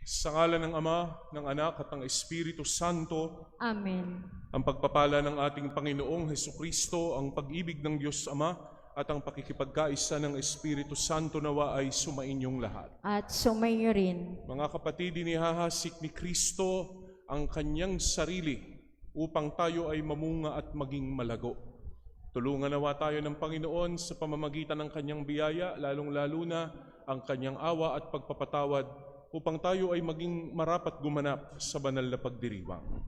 Sa ngalan ng Ama, ng Anak at ng Espiritu Santo. Amen. Ang pagpapala ng ating Panginoong Hesukristo, ang pag-ibig ng Diyos Ama, at ang pakikipagkaisa ng Espiritu Santo nawa ay sumainyong lahat. At sumayo rin. Mga kapatid, inihahasik ni Kristo ang kanyang sarili upang tayo ay mamunga at maging malago. Tulungan nawa tayo ng Panginoon sa pamamagitan ng kanyang biyaya, lalong-lalo na ang kanyang awa at pagpapatawad, upang tayo ay maging marapat gumanap sa banal na pagdiriwang.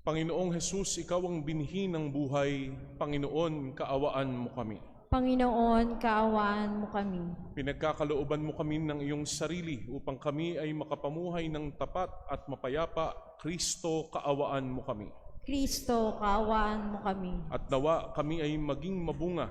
Panginoong Jesus, ikaw ang binhi ng buhay. Panginoon, kaawaan mo kami. Panginoon, kaawaan mo kami. Pinagkakalooban mo kami ng iyong sarili upang kami ay makapamuhay ng tapat at mapayapa. Kristo, kaawaan mo kami. Kristo, kaawaan mo kami. At nawa kami ay maging mabunga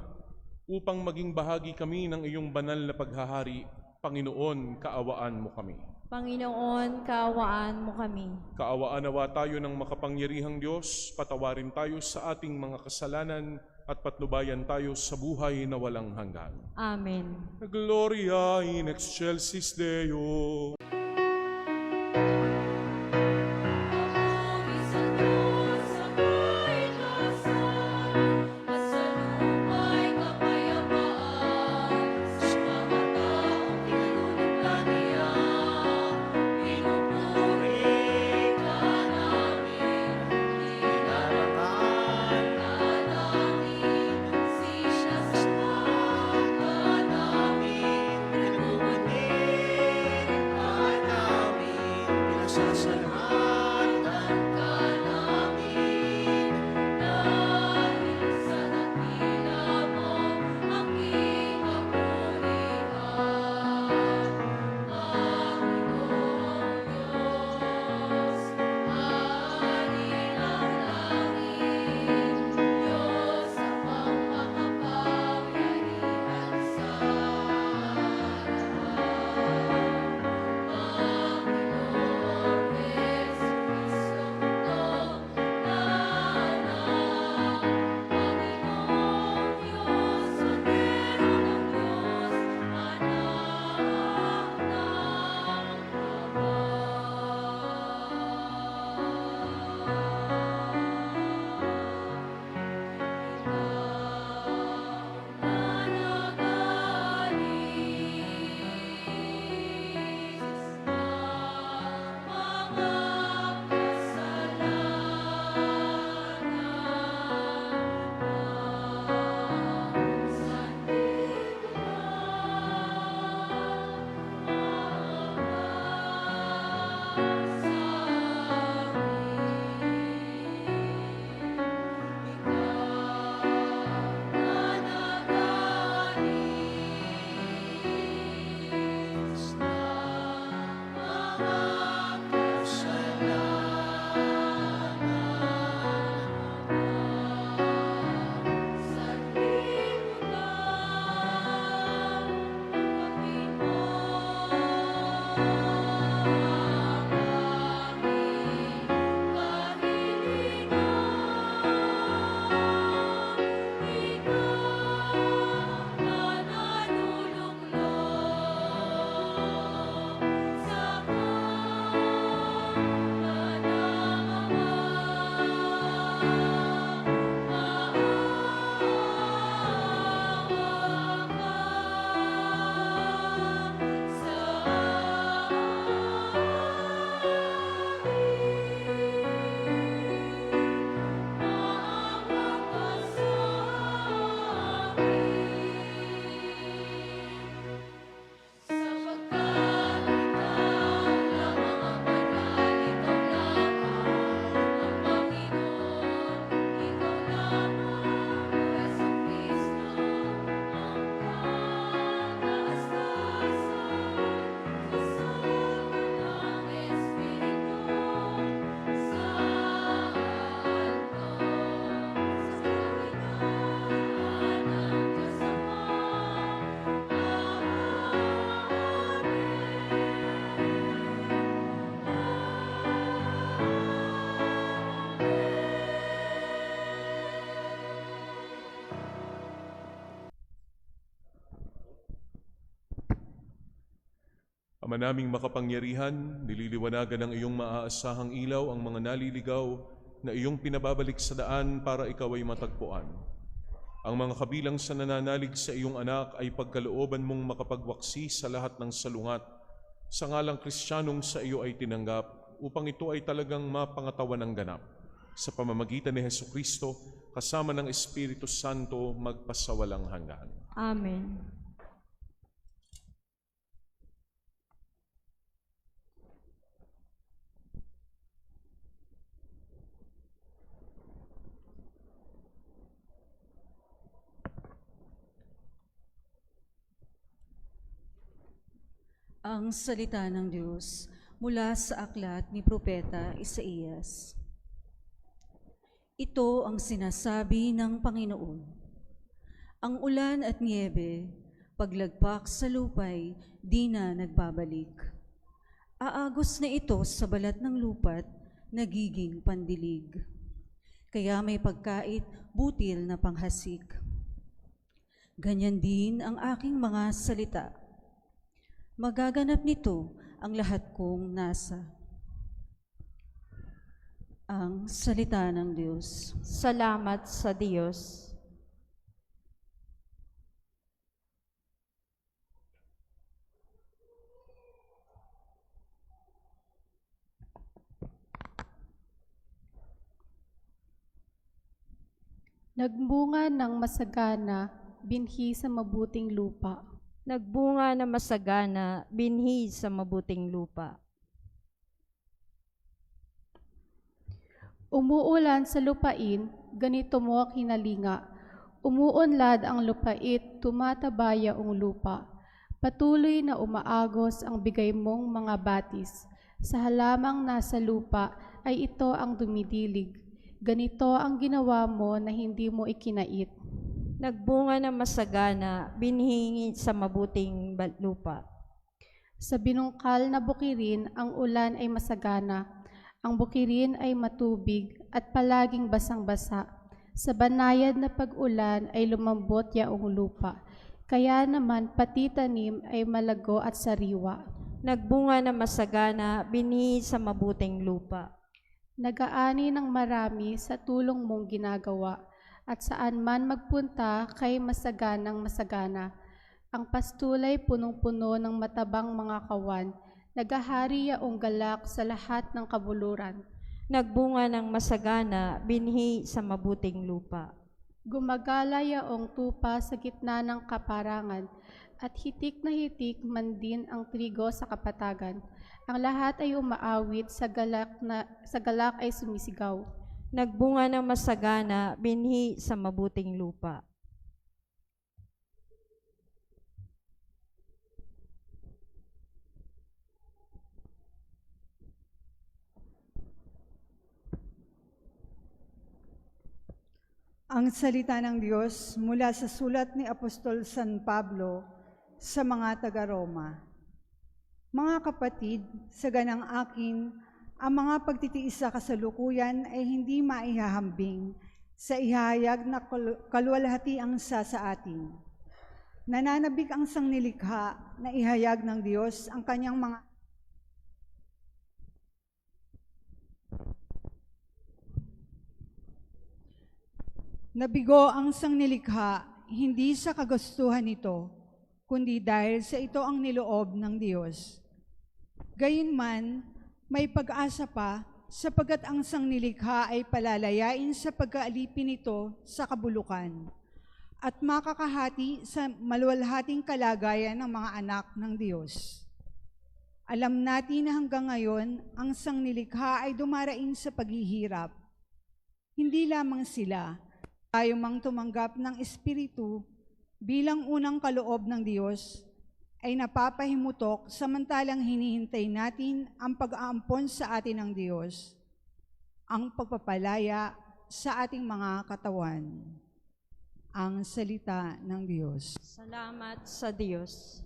upang maging bahagi kami ng iyong banal na paghahari. Panginoon, kaawaan mo kami. Panginoon, kaawaan mo kami. Kaawaan nawa tayo ng makapangyarihang Diyos, patawarin tayo sa ating mga kasalanan at patnubayan tayo sa buhay na walang hanggan. Amen. Gloria in excelsis Deo. Ama naming makapangyarihan, nililiwanagan ng iyong maaasahang ilaw ang mga naliligaw na iyong pinababalik sa daan para ikaw ay matagpuan. Ang mga kabilang sa nananalig sa iyong anak ay pagkalooban mong makapagwaksi sa lahat ng salungat sa ngalang Kristiyanong sa iyo ay tinanggap upang ito ay talagang mapangatawan ng ganap. Sa pamamagitan ni Hesukristo, kasama ng Espiritu Santo, magpasawalang hanggan. Amen. Ang salita ng Diyos mula sa aklat ni Propeta Isaías. Ito ang sinasabi ng Panginoon. Ang ulan at niebe, paglagpak sa lupay, di na nagbabalik. Aagos na ito sa balat ng lupa't nagiging pandilig. Kaya may pagkait butil na panghasik. Ganyan din ang aking mga salita. Magaganap nito ang lahat kong nasa. Ang salita ng Diyos. Salamat sa Diyos. Nagbunga ng masagana, binhi sa mabuting lupa. Nagbunga na masagana, binhi sa mabuting lupa. Umuulan sa lupain, ganito mo kinalinga. Umuunlad ang lupait, tumatabaya ang lupa. Patuloy na umaagos ang bigay mong mga batis. Sa halamang nasa lupa ay ito ang dumidilig. Ganito ang ginawa mo na hindi mo ikinait. Nagbunga na masagana, binhi sa mabuting lupa. Sa binungkal na bukirin, ang ulan ay masagana. Ang bukirin ay matubig at palaging basang-basa. Sa banayad na pag-ulan ay lumambot yaong lupa. Kaya naman pati tanim ay malago at sariwa. Nagbunga na masagana, binhi sa mabuting lupa. Nagaani ng marami sa tulong mong ginagawa. At saan man magpunta kay masaganang masagana. Ang pastulay punong-puno ng matabang mga kawan. Nagahari yaong galak sa lahat ng kabuluran. Nagbunga ng masagana, binhi sa mabuting lupa. Gumagala yaong tupa sa gitna ng kaparangan. At hitik na hitik man din ang trigo sa kapatagan. Ang lahat ay umaawit, sa galak ay sumisigaw. Nagbunga ng masagana, binhi sa mabuting lupa. Ang salita ng Diyos mula sa sulat ni Apostol San Pablo sa mga taga-Roma. Mga kapatid, sa ganang akin, ang mga pagtitiis sa kasalukuyan ay hindi maihahambing sa ihahayag na kaluwalhatiang sa atin. Nananabik ang sangnilikha na ihayag ng Diyos ang kanyang mga Nabigo ang sangnilikha hindi sa kagustuhan nito, kundi dahil sa ito ang niloob ng Diyos. Gayunman, may pag-asa pa, sapagkat ang sangnilikha ay palalayain sa pag-aalipin nito sa kabulukan at makakahati sa maluwalhating kalagayan ng mga anak ng Diyos. Alam natin na hanggang ngayon, ang sangnilikha ay dumaraing sa paghihirap. Hindi lamang sila, tayo mang tumanggap ng Espiritu bilang unang kaloob ng Diyos, ay napapahimutok samantalang hinihintay natin ang pag-aampon sa atin ng Diyos, ang pagpapalaya sa ating mga katawan. Ang salita ng Diyos. Salamat sa Diyos.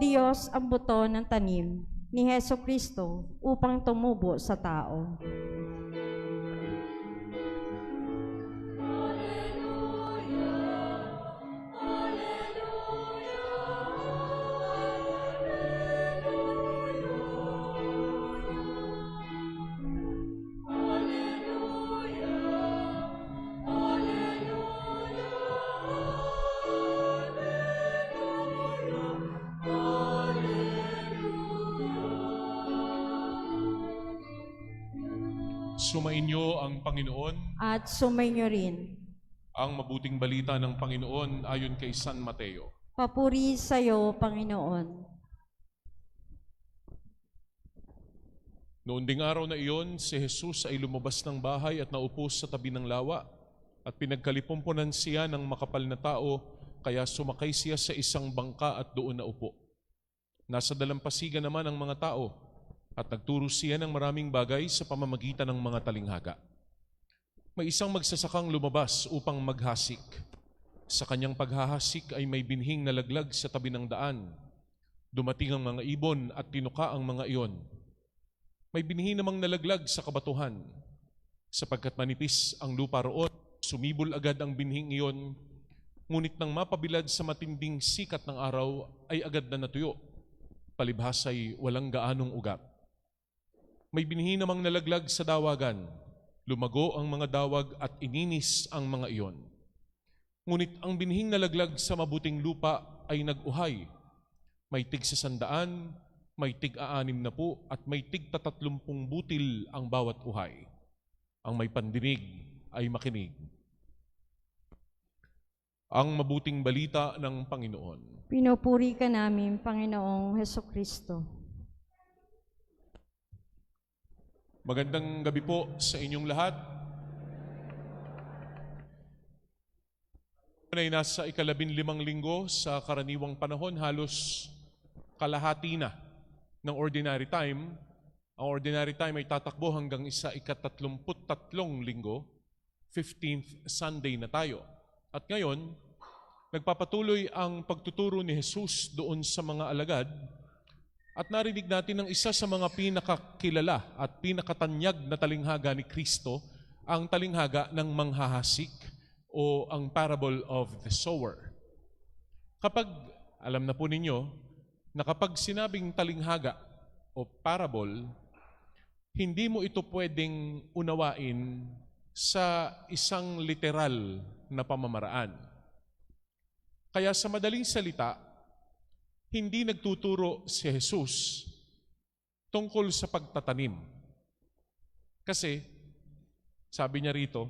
Diyos ang buto ng tanim ni Heso Kristo upang tumubo sa tao. Sumainyo ang Panginoon, At sumainyo rin. ang mabuting balita ng Panginoon ayon kay San Mateo. Papuri sa iyo, Panginoon. Noon ding araw na iyon, si Jesus ay lumabas ng bahay at naupo sa tabi ng lawa at pinagkalipumpunan siya ng makapal na tao, kaya sumakay siya sa isang bangka at doon naupo. Nasa dalampasigan naman ang mga tao at nagturo siya ng maraming bagay sa pamamagitan ng mga talinghaga. May isang magsasakang lumabas upang maghasik. Sa kanyang paghahasik ay may binhing nalaglag sa tabi ng daan. Dumating ang mga ibon at tinuka ang mga iyon. May binhi namang nalaglag sa kabatuhan. Sapagkat manipis ang lupa roon, sumibol agad ang binhing iyon, ngunit nang mapabilad sa matinding sikat ng araw ay agad na natuyo. Palibhas ay walang gaanong ugat. May binhi namang nalaglag sa dawagan. Lumago ang mga dawag at ininis ang mga iyon. Ngunit ang binhing nalaglag sa mabuting lupa ay nag-uhay. May tig 100, may tig 60 at may tig 30 butil ang bawat uhay. Ang may pandinig ay makinig. Ang mabuting balita ng Panginoon. Pinupuri ka namin, Panginoong Heso Kristo. Magandang gabi po sa inyong lahat. Ay nasa 15 linggo sa karaniwang panahon, halos kalahati na ng ordinary time. Ang ordinary time ay tatakbo hanggang isa 33 linggo, 15th Sunday na tayo. At ngayon, nagpapatuloy ang pagtuturo ni Jesus doon sa mga alagad. At narinig natin ng isa sa mga pinakakilala at pinakatanyag na talinghaga ni Kristo, ang talinghaga ng manghahasik o ang parable of the sower. Kapag, alam na po ninyo, na kapag sinabing talinghaga o parable, hindi mo ito pwedeng unawain sa isang literal na pamamaraan. Kaya sa madaling salita, hindi nagtuturo si Jesus tungkol sa pagtatanim. Kasi, sabi niya rito,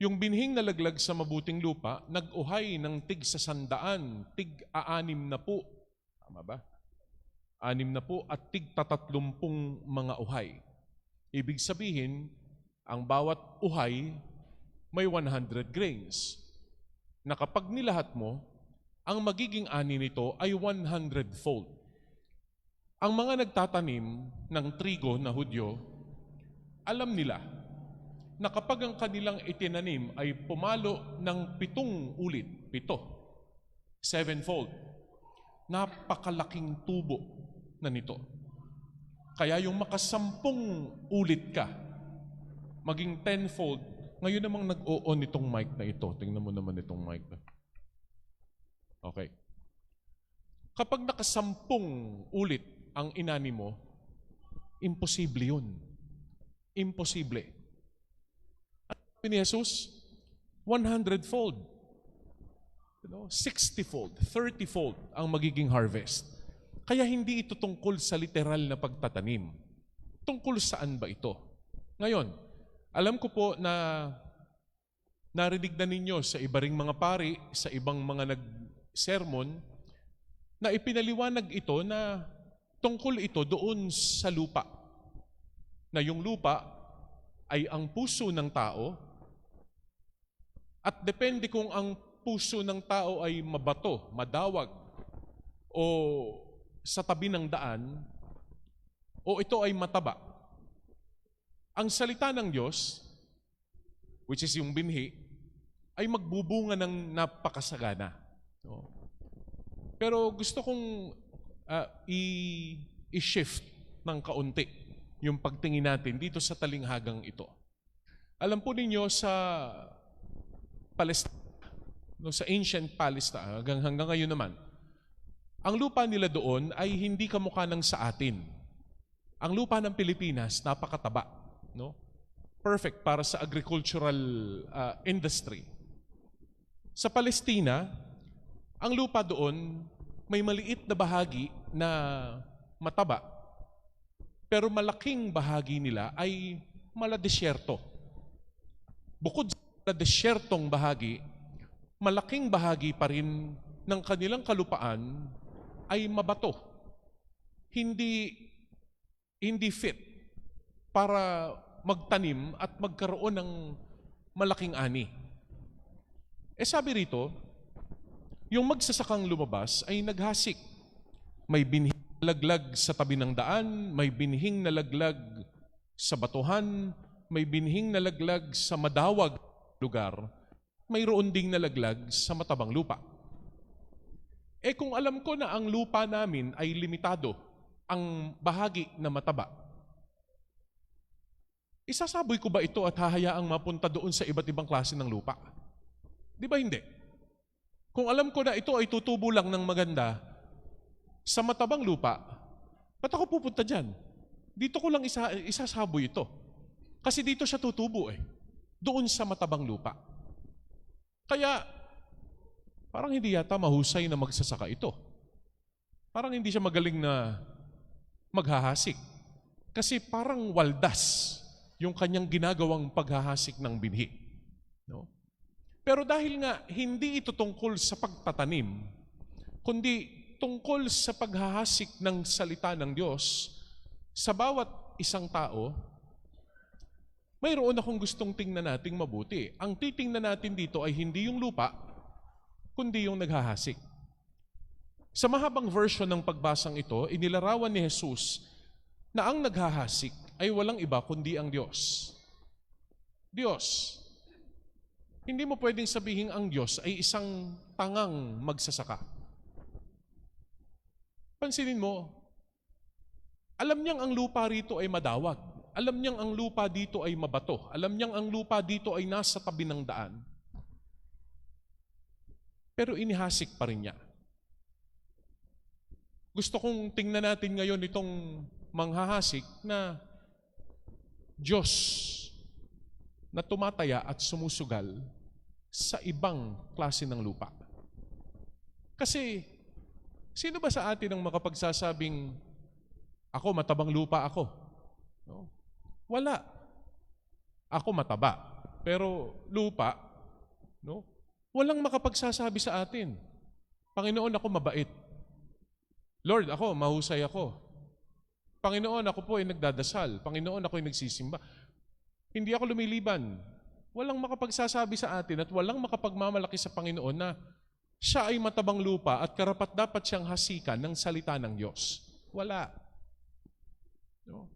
yung binhing nalaglag sa mabuting lupa, nag-uhay ng tig 100, tig 60, tama ba? 60 at tig 30 mga uhay. Ibig sabihin, ang bawat uhay may 100 grains. Na kapag nilahat mo, ang magiging ani nito ay 100-fold. Ang mga nagtatanim ng trigo na Hudyo, alam nila na kapag ang kanilang itinanim ay pumalo ng 7 ulit, 7-fold, napakalaking tubo na nito. Kaya yung makasampung ulit ka, maging 10-fold, ngayon namang nag-o-on itong mic na ito. Tingnan mo naman itong mic na. Okay. Kapag nakasampung ulit ang inani mo, imposible yun. Imposible. At sabi ni Jesus, 100-fold, 60-fold, 30-fold ang magiging harvest. Kaya hindi ito tungkol sa literal na pagtatanim. Tungkol saan ba ito? Ngayon, alam ko po na narinig na ninyo sa iba ring mga pari, sa ibang mga sermon, na ipinaliwanag ito na tungkol ito doon sa lupa. Na yung lupa ay ang puso ng tao at depende kung ang puso ng tao ay mabato, madawag, o sa tabi ng daan, o ito ay mataba. Ang salita ng Diyos, which is yung binhi, ay magbubunga ng napakasagana. No? Pero gusto kong i-shift ng kaunti yung pagtingin natin dito sa talinghagang ito. Alam po ninyo sa Palestina, no, sa ancient Palestine, hanggang ngayon naman, ang lupa nila doon ay hindi kamukha ng sa atin. Ang lupa ng Pilipinas, napakataba. No? Perfect para sa agricultural industry. Sa Palestina, ang lupa doon may maliit na bahagi na mataba, pero malaking bahagi nila ay maladesyerto. Bukod sa desyertong bahagi, malaking bahagi pa rin ng kanilang kalupaan ay mabato. Hindi fit para magtanim at magkaroon ng malaking ani. Sabi rito, yung magsasakang lumabas ay naghasik. May binhing nalaglag sa tabi ng daan, may binhing nalaglag sa batuhan, may binhing nalaglag sa madawag lugar, mayroon ding nalaglag sa matabang lupa. Kung alam ko na ang lupa namin ay limitado, ang bahagi na mataba, isasaboy ko ba ito at hahayaang mapunta doon sa iba't ibang klase ng lupa? Di ba hindi? Kung alam ko na ito ay tutubo lang ng maganda sa matabang lupa, ba't ako pupunta dyan? Dito ko lang isasaboy ito. Kasi dito siya tutubo doon sa matabang lupa. Kaya, parang hindi yata mahusay na magsasaka ito. Parang hindi siya magaling na maghahasik. Kasi parang waldas yung kanyang ginagawang paghahasik ng binhi. No? Pero dahil nga hindi ito tungkol sa pagtatanim, kundi tungkol sa paghahasik ng salita ng Diyos, sa bawat isang tao, mayroon akong gustong tingnan nating mabuti. Ang titingnan natin dito ay hindi yung lupa, kundi yung naghahasik. Sa mahabang version ng pagbasang ito, inilarawan ni Jesus na ang naghahasik ay walang iba kundi ang Diyos. Diyos. Hindi mo pwedeng sabihin ang Diyos ay isang tangang magsasaka. Pansinin mo, alam niyang ang lupa rito ay madawag. Alam niyang ang lupa dito ay mabato. Alam niyang ang lupa dito ay nasa tabi ng daan. Pero inihasik pa rin niya. Gusto kong tingnan natin ngayon itong manghahasik na Diyos na tumataya at sumusugal sa ibang klase ng lupa. Kasi, sino ba sa atin ang makapagsasabing, ako, matabang lupa ako? No? Wala. Ako mataba. Pero lupa, no? Walang makapagsasabi sa atin. Panginoon, ako mabait. Lord, ako, mahusay ako. Panginoon, ako po ay nagdadasal. Panginoon, ako ay nagsisimba. Hindi ako lumiliban. Walang makapagsasabi sa atin at walang makapagmamalaki sa Panginoon na siya ay matabang lupa at karapat-dapat siyang hasikan ng salita ng Diyos. Wala. No?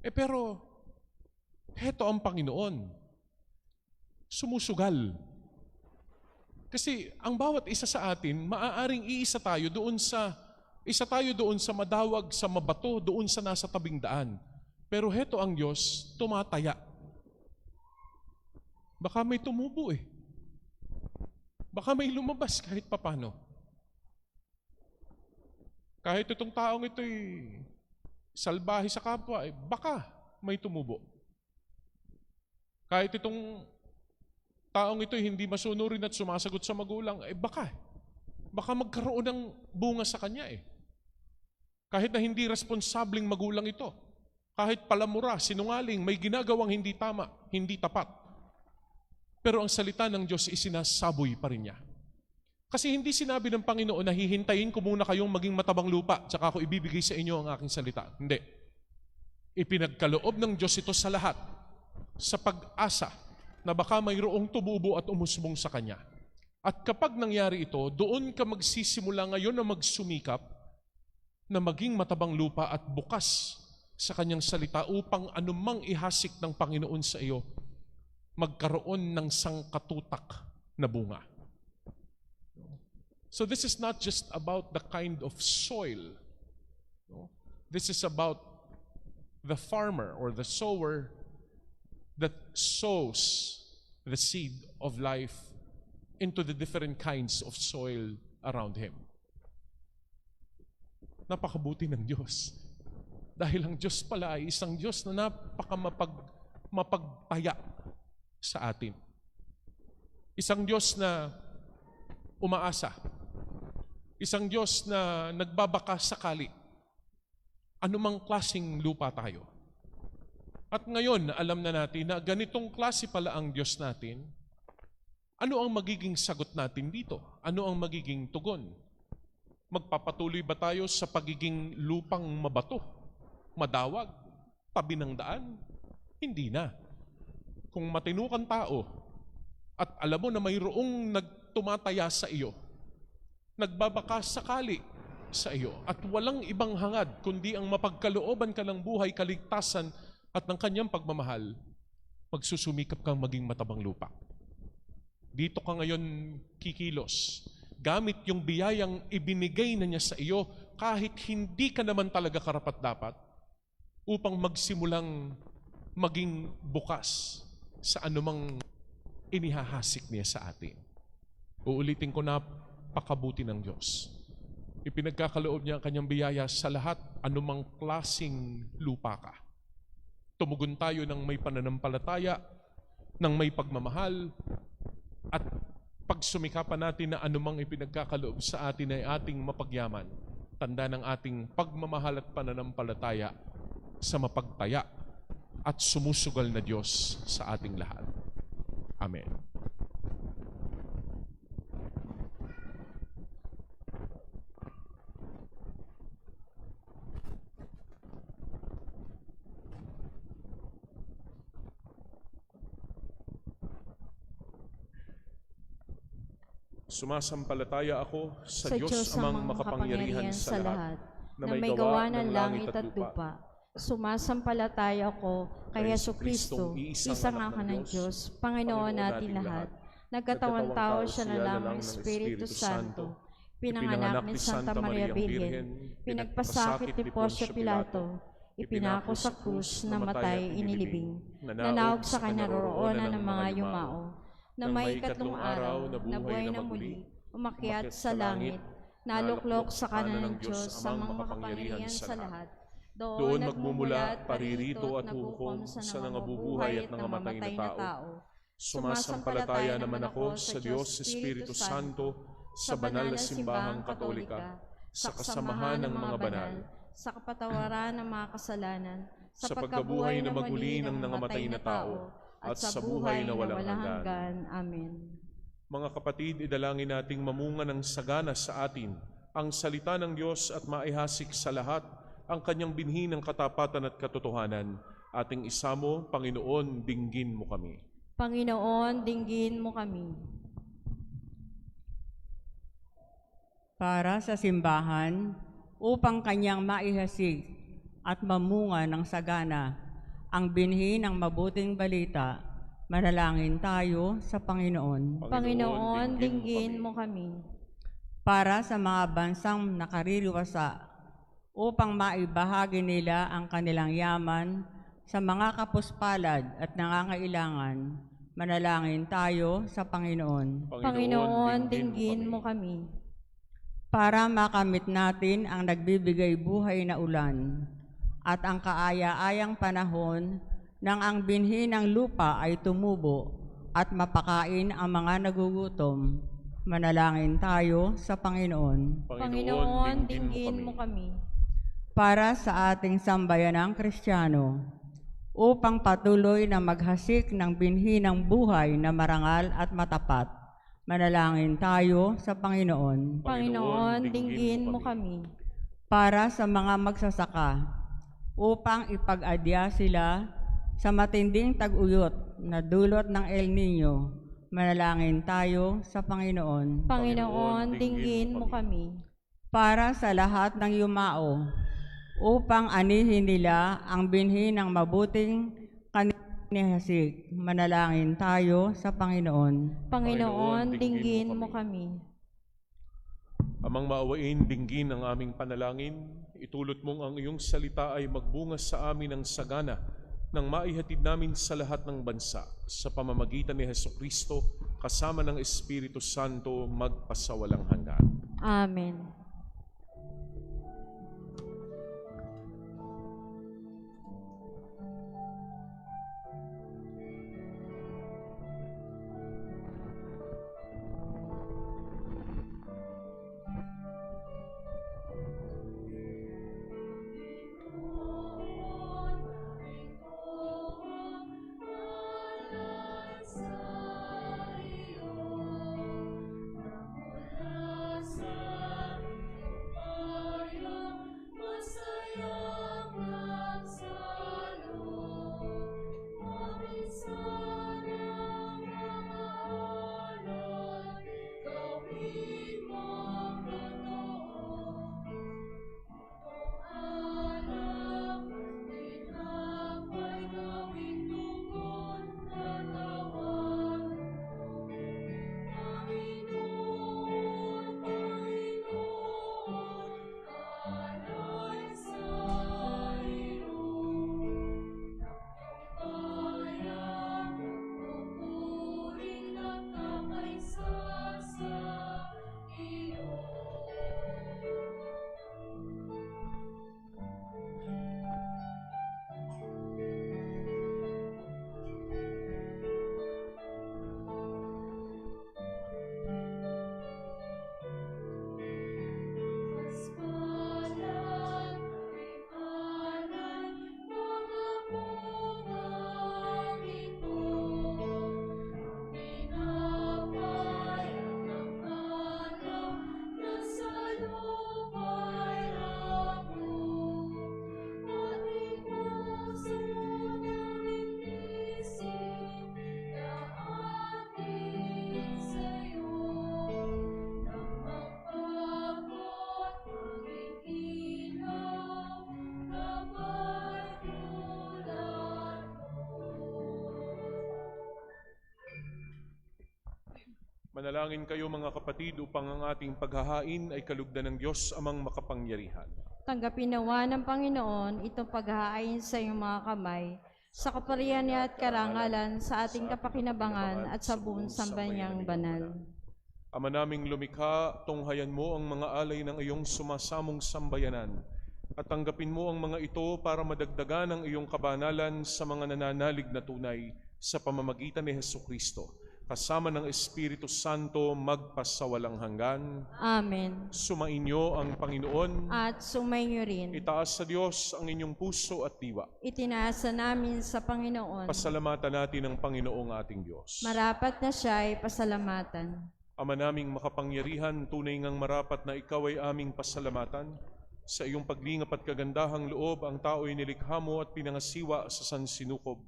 Pero, heto ang Panginoon. Sumusugal. Kasi ang bawat isa sa atin, maaaring isa tayo doon sa madawag, sa mabato, doon sa nasa tabing daan. Pero heto ang Diyos, tumataya. Baka may tumubo Baka may lumabas kahit papano. Kahit itong taong ito'y salbahe sa kapwa, baka may tumubo. Kahit itong taong ito'y hindi masunurin at sumasagot sa magulang, baka magkaroon ng bunga sa kanya Kahit na hindi responsabling magulang ito, kahit palamura, sinungaling, may ginagawang hindi tama, hindi tapat. Pero ang salita ng Diyos isinasaboy pa rin niya. Kasi hindi sinabi ng Panginoon na hihintayin ko muna kayong maging matabang lupa tsaka ako ibibigay sa inyo ang aking salita. Hindi. Ipinagkaloob ng Diyos ito sa lahat sa pag-asa na baka mayroong tumubo at umusbong sa Kanya. At kapag nangyari ito, doon ka magsisimula ngayon na magsumikap na maging matabang lupa at bukas sa Kanyang salita upang anumang ihasik ng Panginoon sa iyo, magkaroon ng sangkatutak na bunga. So this is not just about the kind of soil. No? This is about the farmer or the sower that sows the seed of life into the different kinds of soil around him. Napakabuti ng Diyos. Dahil ang Diyos pala ay isang Diyos na mapagtaya sa atin. Isang Diyos na umaasa. Isang Diyos na nagbabaka sakali. Anumang klaseng lupa tayo. At ngayon, alam na natin na ganitong klase pala ang Diyos natin. Ano ang magiging sagot natin dito? Ano ang magiging tugon? Magpapatuloy ba tayo sa pagiging lupang mabato, madawag, tabi ng daan? Hindi na. Kung matino kang tao at alam mo na mayroong nagtumataya sa iyo, nagbabaka sakali sa iyo at walang ibang hangad kundi ang mapagkalooban ka ng buhay, kaligtasan at ng kanyang pagmamahal, magsusumikap kang maging matabang lupa. Dito ka ngayon kikilos, gamit yung biyayang ibinigay na niya sa iyo kahit hindi ka naman talaga karapat-dapat upang magsimulang maging bukas sa anumang inihahasik niya sa atin. Uulitin ko na pakabuti ng Diyos. Ipinagkakaloob niya ang kanyang biyaya sa lahat, anumang klasing lupa ka. Tumugon tayo ng may pananampalataya, ng may pagmamahal, at pagsumikapan natin na anumang ipinagkakaloob sa atin ay ating mapagyaman. Tanda ng ating pagmamahal at pananampalataya sa mapagtaya at sumusugal na Diyos sa ating lahat. Amen. Sumasampalataya ako sa Diyos amang makapangyarihan sa lahat, na may gawa ng langit at lupa. Sumasampalataya ako kay Jesucristo, isang anak ng Diyos, Panginoon natin lahat. Nagkatawang tao siya na lamang ng Espiritu Santo, pinanganak ni Santa Maria Virgen, pinagpasakit ni Poncio Pilato, ipinako sa krus, namatay, inilibing, nanawag sa kinaroroonan ng mga yumao, na may ikatlong araw na buhay na muli, umakyat sa langit, naluklok sa kanan ng Diyos sa mga makapangyarihan sa lahat. Doon nagmumula at paririto at hukom sa nangabubuhay at nangamatay na tao. Sumasampalataya naman ako sa Diyos Espiritu Santo, sa banal na simbahang katolika, sa kasamahan ng mga banal, sa kapatawaran ng mga kasalanan, sa pagkabuhay na maguli ng nangamatay na tao, at sa buhay na walang hanggan. Amen. Mga kapatid, idalangin nating mamunga ng sagana sa atin ang salita ng Diyos at maihasik sa lahat ang kanyang binhi ng katapatan at katotohanan. Ating isamo, Panginoon, dinggin mo kami. Panginoon, dinggin mo kami. Para sa simbahan, upang kanyang maihasik at mamunga ng sagana ang binhi ng mabuting balita, manalangin tayo sa Panginoon. Panginoon, dinggin mo kami. Para sa mga bansang nakaririwasa, upang maibahagi nila ang kanilang yaman sa mga kapuspalad at nangangailangan, manalangin tayo sa Panginoon. Panginoon, dinggin mo kami. Para makamit natin ang nagbibigay buhay na ulan, at ang kaaya-ayang panahon nang ang binhi ng lupa ay tumubo at mapakain ang mga nagugutom, manalangin tayo sa Panginoon. Panginoon, dinggin mo kami. Para sa ating sambayanang Kristiyano, upang patuloy na maghasik ng binhi ng buhay na marangal at matapat, manalangin tayo sa Panginoon. Panginoon, dinggin mo kami. Para sa mga magsasaka, upang ipag-adya sila sa matinding tag-uyot na dulot ng El Niño, manalangin tayo sa Panginoon. Panginoon, dinggin mo kami. Para sa lahat ng yumao, upang anihin nila ang binhi ng mabuting kanihasik, manalangin tayo sa Panginoon. Panginoon, dinggin mo kami. Amang maawain, dinggin ang aming panalangin. Itulot mong ang iyong salita ay magbunga sa amin ng sagana nang maihatid namin sa lahat ng bansa sa pamamagitan ni Hesukristo kasama ng Espiritu Santo magpasawalang hanggan. Amen. Manalangin kayo mga kapatid upang ang ating paghahain ay kalugdan ng Diyos amang makapangyarihan. Tanggapin nawa ng Panginoon itong paghahain sa iyong mga kamay, sa kaparihan niya at karangalan sa ating kapakinabangan at sa buong sambayang banal. Ama naming lumikha, tunghayan mo ang mga alay ng iyong sumasamong sambayanan at tanggapin mo ang mga ito para madagdagan ang iyong kabanalan sa mga nananalig na tunay sa pamamagitan ni Hesukristo, kasama ng Espiritu Santo magpasawalang hanggan. Amen. Sumainyo ang Panginoon. At sumainyo rin. Itaas sa Diyos ang inyong puso at diwa. Itinaasa namin sa Panginoon. Pasalamatan natin ang Panginoong ating Diyos. Marapat na siya ay pasalamatan. Ama naming makapangyarihan, tunay ngang marapat na ikaw ay aming pasalamatan. Sa iyong paglingap at kagandahang loob, ang tao'y nilikha mo at pinangasiwa sa sansinukob.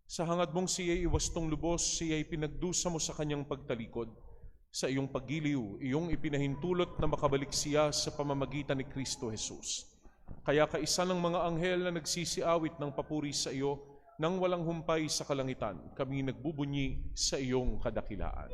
Sa hangad mong siya'y iwastong lubos, siya'y pinagdusa mo sa kanyang pagtalikod. Sa iyong paggiliw, iyong ipinahintulot na makabalik siya sa pamamagitan ni Kristo Jesus. Kaya kaisa ng mga anghel na nagsisiawit ng papuri sa iyo, nang walang humpay sa kalangitan, kami nagbubunyi sa iyong kadakilaan.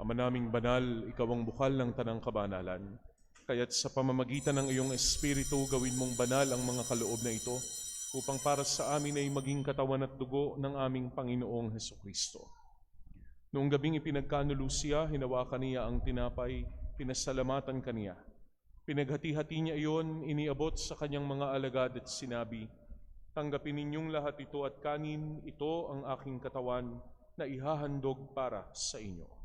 Ama naming banal, ikaw ang bukal ng tanang kabanalan. Kaya't sa pamamagitan ng iyong Espiritu, gawin mong banal ang mga kaloob na ito upang para sa amin ay maging katawan at dugo ng aming Panginoong Hesukristo. Noong gabing ipinagkanulo siya, hinawakan niya ang tinapay, pinasalamatan kaniya. Pinaghati-hati niya iyon, iniabot sa kanyang mga alagad at sinabi, "Tanggapin ninyong lahat ito at kanin, ito ang aking katawan na ihahandog para sa inyo."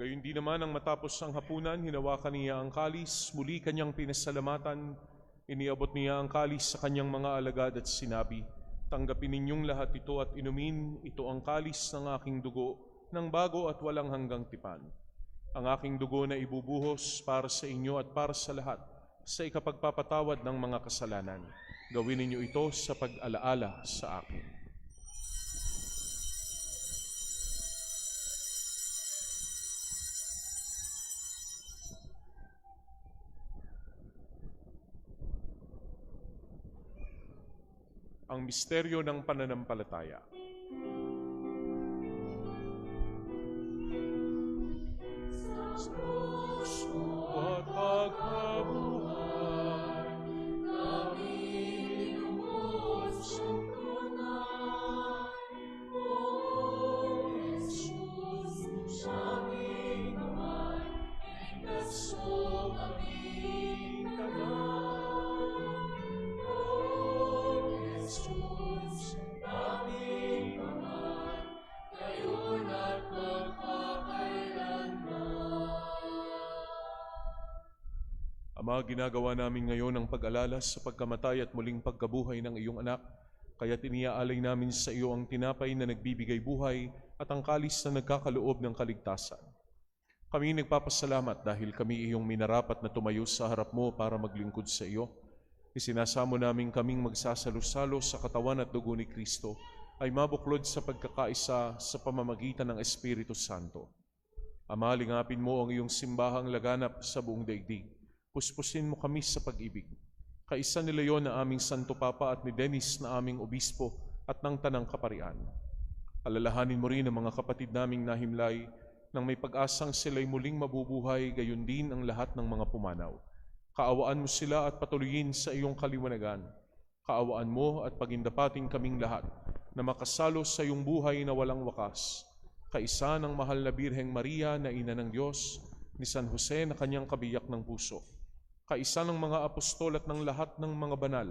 Gayun din naman ang matapos ang hapunan, hinawakan niya ang kalis, muli kanyang pinasalamatan, iniabot niya ang kalis sa kanyang mga alagad at sinabi, "Tanggapin ninyong lahat ito at inumin, ito ang kalis ng aking dugo, ng bago at walang hanggang tipan. Ang aking dugo na ibubuhos para sa inyo at para sa lahat, sa ikapagpapatawad ng mga kasalanan. Gawin ninyo ito sa pag-alaala sa akin." Ang misteryo ng pananampalataya. Sa puso at pagkabuhay, namin lubos ang tunay. O Jesus, aming Amay, ligtas mo aming tanan. Jesus, aming Amay, ngayon at magpakailanman. Ama, ginagawa namin ngayon ang pag-alala sa pagkamatay at muling pagkabuhay ng iyong anak, kaya iniaalay namin sa iyo ang tinapay na nagbibigay buhay at ang kalis na nagkakaloob ng kaligtasan. Kami nagpapasalamat dahil kami iyong minarapat na tumayo sa harap mo para maglingkod sa iyo. Isinasamo namin kaming magsasalo-salo sa katawan at dugo ni Kristo ay mabuklod sa pagkakaisa sa pamamagitan ng Espiritu Santo. Ama, lingapin mo ang iyong simbahang laganap sa buong daigdig. Puspusin mo kami sa pag-ibig. Kaisa ni Leon na aming Santo Papa at ni Dennis na aming Obispo at ng Tanang Kaparian. Alalahanin mo rin ang mga kapatid naming nahimlay nang may pag-asang sila'y muling mabubuhay, gayon din ang lahat ng mga pumanaw. Kaawaan mo sila at patuloyin sa iyong kaliwanagan. Kaawaan mo at pagindapatin kaming lahat na makasalo sa iyong buhay na walang wakas. Kaisa ng mahal na Birheng Maria na Ina ng Diyos, ni San Jose na kanyang kabiyak ng puso. Kaisa ng mga apostol at ng lahat ng mga banal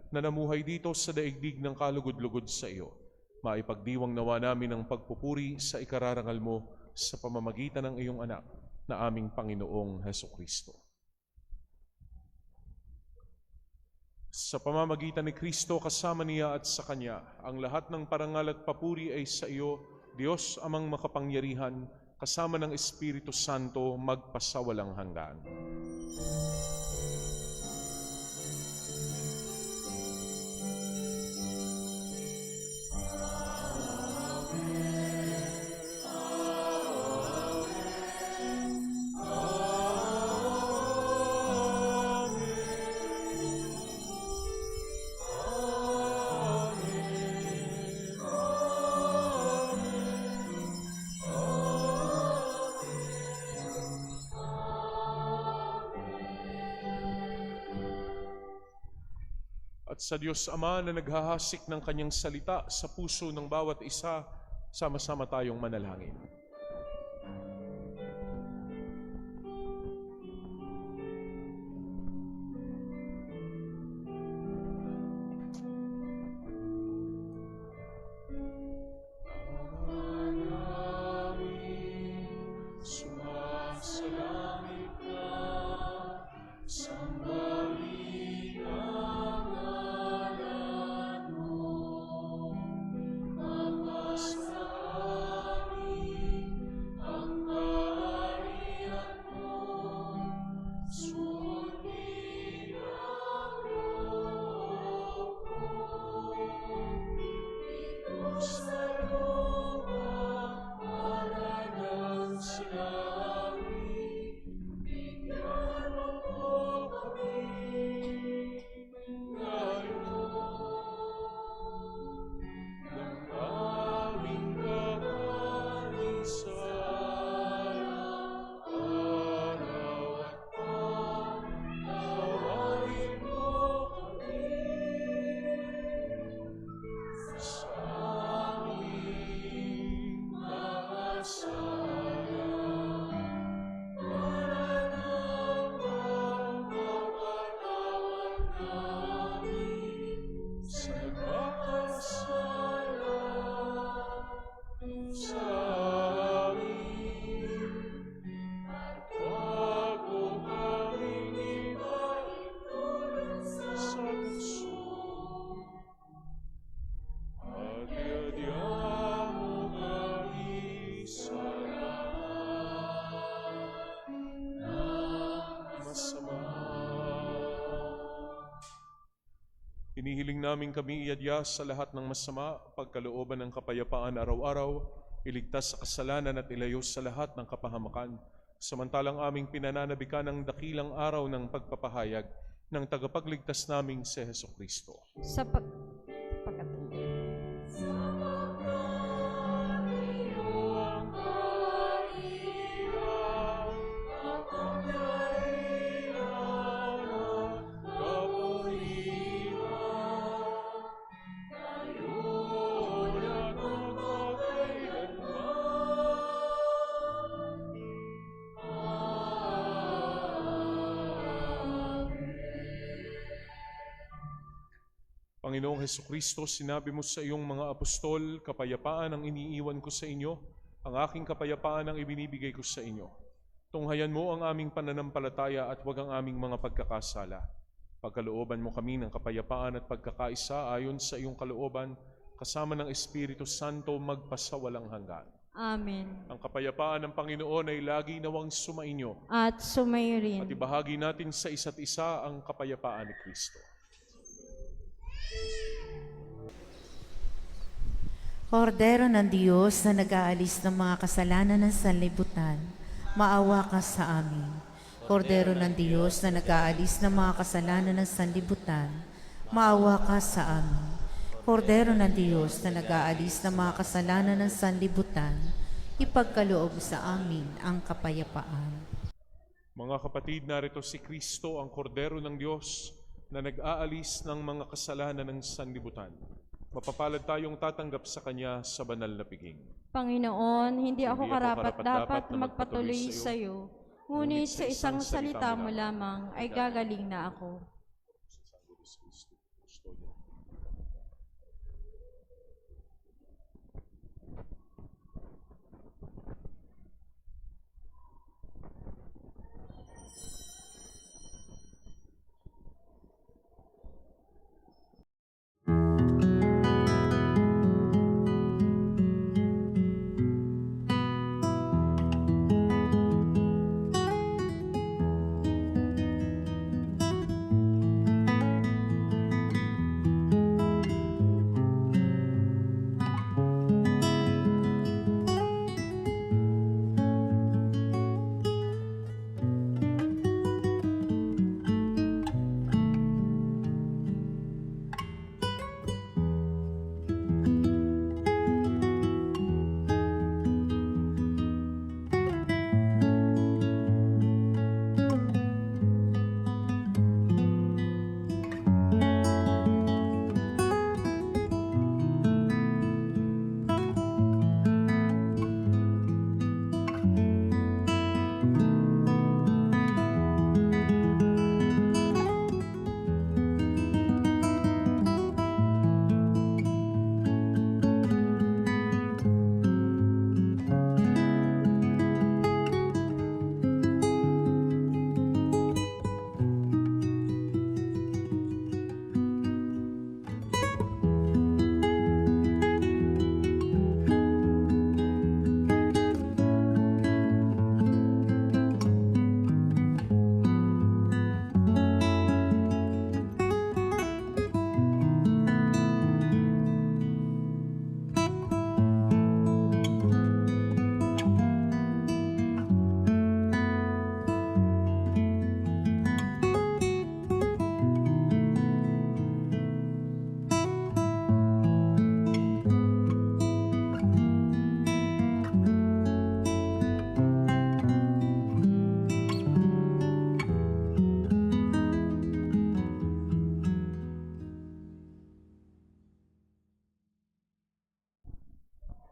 na namuhay dito sa daigdig ng kalugod-lugod sa iyo. Maipagdiwang nawa namin ang pagpupuri sa ikararangal mo sa pamamagitan ng iyong anak na aming Panginoong Hesukristo. Sa pamamagitan ni Kristo, kasama niya at sa Kanya, ang lahat ng parangal at papuri ay sa iyo, Diyos amang makapangyarihan, kasama ng Espiritu Santo, magpasawalang hanggan. At sa Diyos Ama na naghahasik ng kanyang salita sa puso ng bawat isa, sama-sama tayong manalangin. Sumasalangit ka, sambahin ang ngalan mo, mapasa kami Inihiling namin kami iadya sa lahat ng masama, pagkalooban ng kapayapaan araw-araw, iligtas sa kasalanan at ilayo sa lahat ng kapahamakan. Samantalang aming pinananabikan ng dakilang araw ng pagpapahayag ng tagapagligtas naming si Hesukristo. Sa pagkatanda. Panginoong Hesukristo, sinabi mo sa iyong mga apostol, kapayapaan ang iniiwan ko sa inyo, ang aking kapayapaan ang ibinibigay ko sa inyo. Tunghayan mo ang aming pananampalataya at huwag ang aming mga pagkakasala. Pagkalooban mo kami ng kapayapaan at pagkakaisa ayon sa iyong kalooban, kasama ng Espiritu Santo magpasawalang hanggan. Amen. Ang kapayapaan ng Panginoon ay lagi nawang sumainyo At sumayo rin. at ibahagi natin sa isa't isa ang kapayapaan ni Kristo. Kordero ng Diyos na nag-aalis ng mga kasalanan ng sanlibutan, maawa ka sa amin. Kordero ng Diyos na nag-aalis ng mga kasalanan ng sanlibutan, maawa ka sa amin. Kordero ng Diyos na nag-aalis ng mga kasalanan ng sanlibutan, ipagkaloob sa amin ang kapayapaan. Mga kapatid, narito si Kristo, ang Kordero ng Diyos na nag-aalis ng mga kasalanan ng sanlibutan. Mapapalad tayong tatanggap sa Kanya sa banal na piging. Panginoon, hindi ako Hindi ako karapat-dapat na na magpatuloy sa iyo, ngunit sa isang salita mo lamang ay gagaling na ako.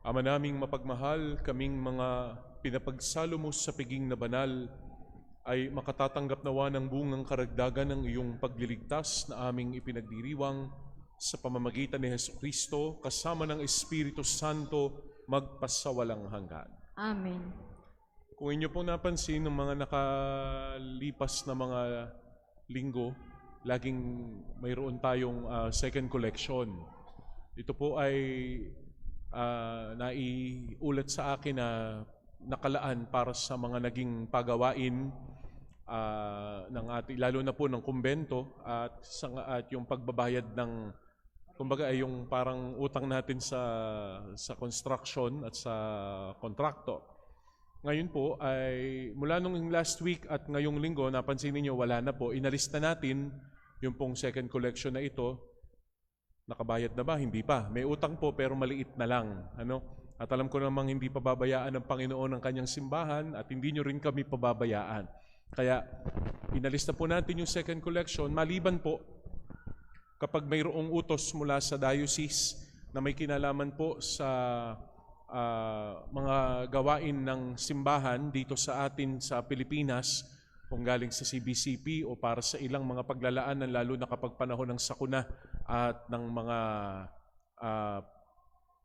Ama naming mapagmahal, kaming mga pinapagsalo mo sa piging na banal, ay makatatanggap nawa ng bungang karagdagan ng iyong pagliligtas na aming ipinagdiriwang sa pamamagitan ni Jesucristo kasama ng Espiritu Santo magpasawalang hanggan. Amen. Kung inyo pong napansin ng mga nakalipas na mga linggo, laging mayroon tayong second collection. Ito po ay naiulat sa akin na nakalaan para sa mga naging pagawain ng ating, lalo na po ng kumbento at yung pagbabayad ng, kumbaga ay yung parang utang natin sa construction at sa kontrakto. Ngayon po ay mula nung last week at ngayong linggo, napansin niyo wala na po, inalis na natin yung pong second collection na ito. Nakabayad na ba? Hindi pa. May utang po pero maliit na lang. At alam ko namang hindi pababayaan ng Panginoon ang kanyang simbahan at hindi nyo rin kami pababayaan. Kaya inalis na po natin yung second collection. Maliban po kapag mayroong utos mula sa diocese na may kinalaman po sa mga gawain ng simbahan dito sa atin sa Pilipinas, kung galing sa CBCP o para sa ilang mga paglalaanan, lalo na kapag panahon ng sakuna at ng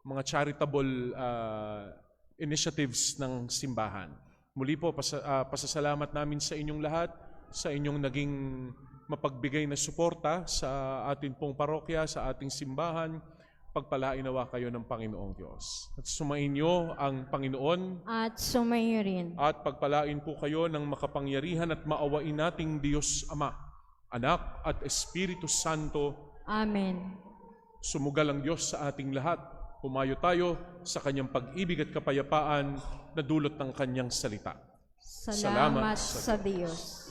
mga charitable initiatives ng simbahan. Muli po, pasasalamat namin sa inyong lahat, sa inyong naging mapagbigay na suporta sa ating pong parokya, sa ating simbahan. Pagpalain nawa kayo ng Panginoong Diyos. At sumainyo ang Panginoon. At sumayo rin. At pagpalain po kayo ng makapangyarihan at maawain nating Diyos Ama, Anak at Espiritu Santo. Amen. Sumugal ang Diyos sa ating lahat. Pumayo tayo sa kanyang pag-ibig at kapayapaan na dulot ng kanyang salita. Salamat sa Diyos.